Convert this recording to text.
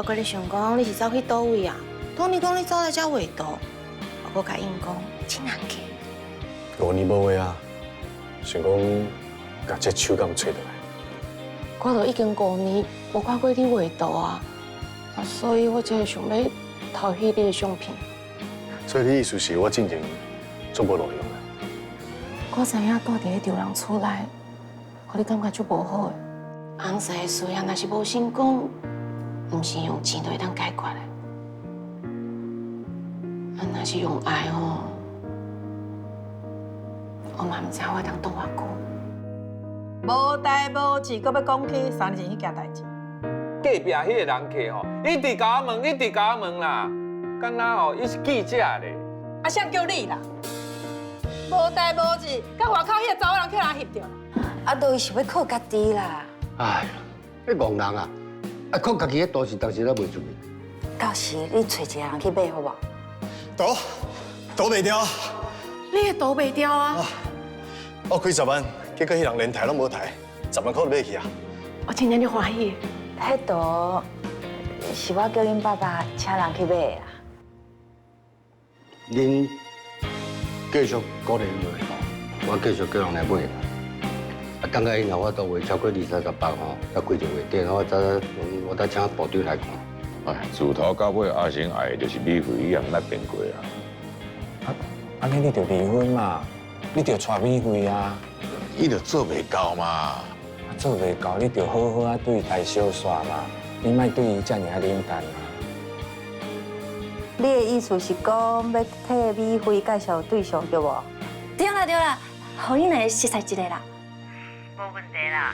不过你想讲你是走去倒位啊？当你讲你走来遮画图，我甲应讲真难去。5年无话啊，想讲甲这手工找倒来。我都已经5年无看过你画图啊，所以我才会想要偷翕你的相片。所以你意思是我进前做无路用啊？我知影住伫咧丢人厝内，互你感觉足无好诶。红色的事啊，若是无成功，毋是用钱就会当解决的。啊，若是用爱吼，我嘛毋知我会当挡偌久。无代无志，搁要讲起3年迄件代志。隔壁迄个人客吼，一直甲我问，一直甲我问啦，敢若吼伊是记者咧。啊，谁叫你啦？无代无志，甲外口迄个查某人去人翕着啦。啊，都是要靠家己啦。哎呀，你戆人啊！啊，靠家己迄都是当时都卖出去。到时你找一个人去买好无？倒袂掉啊！你的图袂掉啊！我开10万，结果迄人连抬拢无抬，10万块都买去啊！我真正就欢喜。迄图是我叫恁爸爸请人去买的啦。恁继续鼓励伊吼，我继续叫人来买。啊，等下以后我都会超过20-30包吼，要开一个月店，我再请部长来看。哎，自头到尾阿成爱的就是米粉，伊也毋捌变过啊。安尼你就离婚嘛，你就娶米菲啊，伊就做袂到嘛。做袂到你就好好啊对待小煞嘛，你莫对伊遮尔冷淡啊。你的意思是讲要替美惠介绍对象对无？对啦，互你来熟悉一个啦。无问题啦。